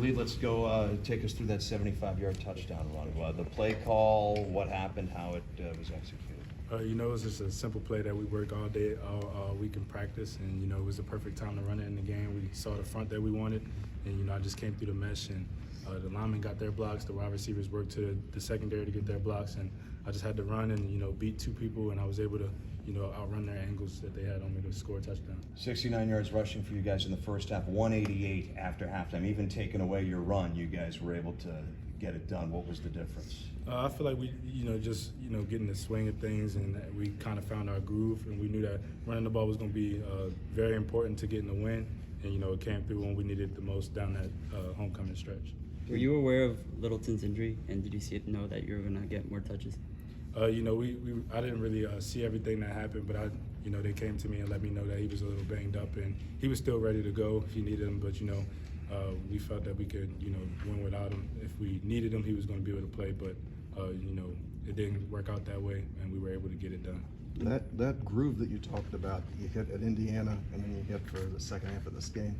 lead. Let's go take us through that 75-yard touchdown run. The play call, what happened, how it was executed. It was just a simple play that we worked all day, all week in practice, and it was the perfect time to run it in the game. We saw the front that we wanted, and I just came through the mesh, and the linemen got their blocks, the wide receivers worked to the secondary to get their blocks, and I just had to run and beat two people, and I was able to outrun their angles that they had on me to score a touchdown. 69 yards rushing for you guys in the first half, 188 after halftime. Even taking away your run, you guys were able to get it done. What was the difference? I feel like we, just getting the swing of things, and we kind of found our groove, and we knew that running the ball was going to be very important to getting the win, and it came through when we needed it the most down that homecoming stretch. Were you aware of Littleton's injury, and did you know that you were going to get more touches? I didn't really see everything that happened, but they came to me and let me know that he was a little banged up, and he was still ready to go if he needed him. But we felt that we could win without him. If we needed him, he was going to be able to play. But it didn't work out that way, and we were able to get it done. That groove that you talked about, you hit at Indiana, and then you hit for the second half of this game.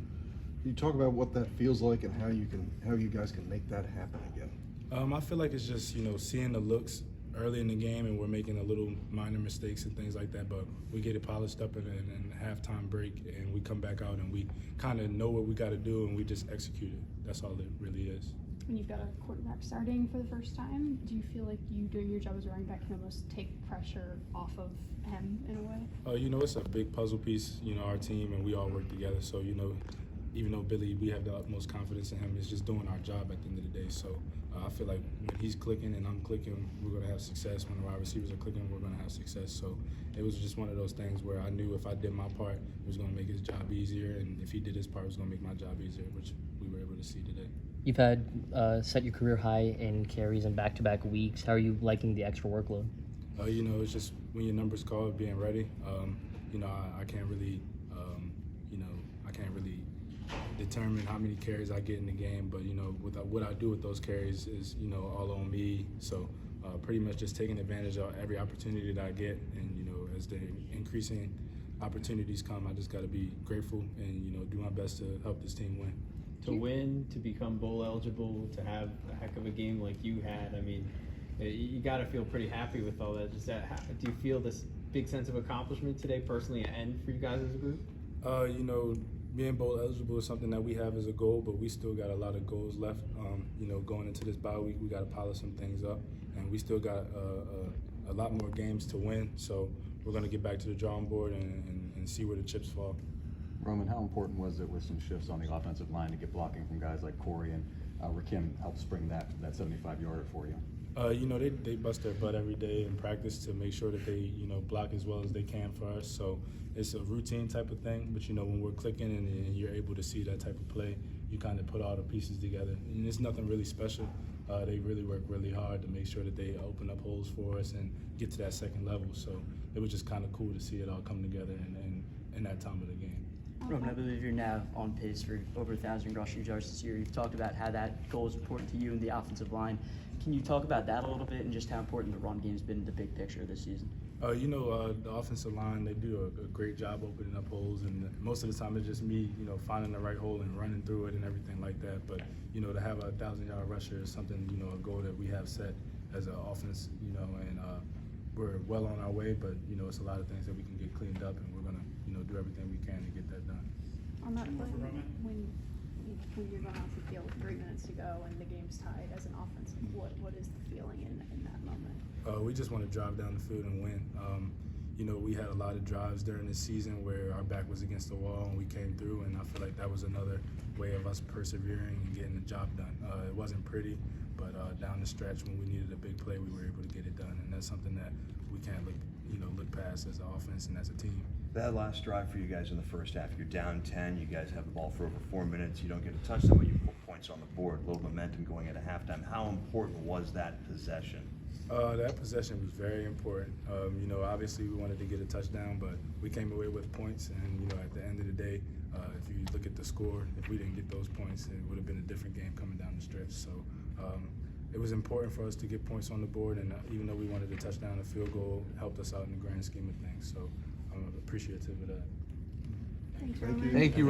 Can you talk about what that feels like and how you guys can make that happen again? I feel like it's just seeing the looks early in the game, and we're making a little minor mistakes and things like that, but we get it polished up in a halftime break, and we come back out and we kind of know what we got to do, and we just execute it. That's all it really is. When you've got a quarterback starting for the first time, do you feel like you doing your job as a running back can almost take pressure off of him in a way? It's a big puzzle piece, our team, and we all work together. So, even though Billy, we have the utmost confidence in him, it's just doing our job at the end of the day. So I feel like when he's clicking and I'm clicking, we're going to have success. When the wide receivers are clicking, we're going to have success. So it was just one of those things where I knew if I did my part, it was going to make his job easier, and if he did his part, it was going to make my job easier, which we were able to see today. You've had set your career high in carries in back-to-back weeks. How are you liking the extra workload? It's just when your number's called, being ready. I can't really, I can't really determine how many carries I get in the game, but what I do with those carries is all on me. So pretty much just taking advantage of every opportunity that I get, and as the increasing opportunities come, I just got to be grateful and do my best to help this team win. To win, to become bowl eligible, to have a heck of a game like you had, I mean, you got to feel pretty happy with all that. Do you feel this big sense of accomplishment today personally and for you guys as a group? Being bowl eligible is something that we have as a goal, but we still got a lot of goals left. Going into this bye week, we got to polish some things up, and we still got a lot more games to win. So we're going to get back to the drawing board and see where the chips fall. Roman, how important was it with some shifts on the offensive line to get blocking from guys like Corey and Rakim helped spring that 75-yarder for you? They bust their butt every day in practice to make sure that they, block as well as they can for us. So it's a routine type of thing, but when we're clicking and you're able to see that type of play, you kind of put all the pieces together. And it's nothing really special. They really work really hard to make sure that they open up holes for us and get to that second level. So it was just kind of cool to see it all come together in that time of the game. Roman, I believe you're now on pace for over 1,000 rushing yards this year. You've talked about how that goal is important to you and the offensive line. Can you talk about that a little bit and just how important the run game's been in the big picture this season? The offensive line, they do a great job opening up holes, and most of the time it's just me, finding the right hole and running through it and everything like that. But, to have a 1,000-yard rusher is something, a goal that we have set as an offense, and we're well on our way, but, it's a lot of things that we can get cleaned up, and we're going to, do everything we can to get that done. On that play, when you're going off the field with 3 minutes to go and the game's tied as an offense, what is the feeling in that moment? We just want to drive down the field and win. We had a lot of drives during this season where our back was against the wall and we came through, and I feel like that was another way of us persevering and getting the job done. It wasn't pretty, but down the stretch when we needed a big play, we were able to get it done, and that's something that we can't look past as an offense and as a team. That last drive for you guys in the first half, you're down 10, you guys have the ball for over 4 minutes, you don't get a touchdown, but you put points on the board, a little momentum going into halftime. How important was that possession? That possession was very important. Obviously we wanted to get a touchdown, but we came away with points, and at the end of the day, if you look at the score, if we didn't get those points, it would have been a different game coming down the stretch. So it was important for us to get points on the board, and even though we wanted a touchdown, a field goal helped us out in the grand scheme of things. So I'm appreciative of that. Thanks, Thank Roman. you. Thank you.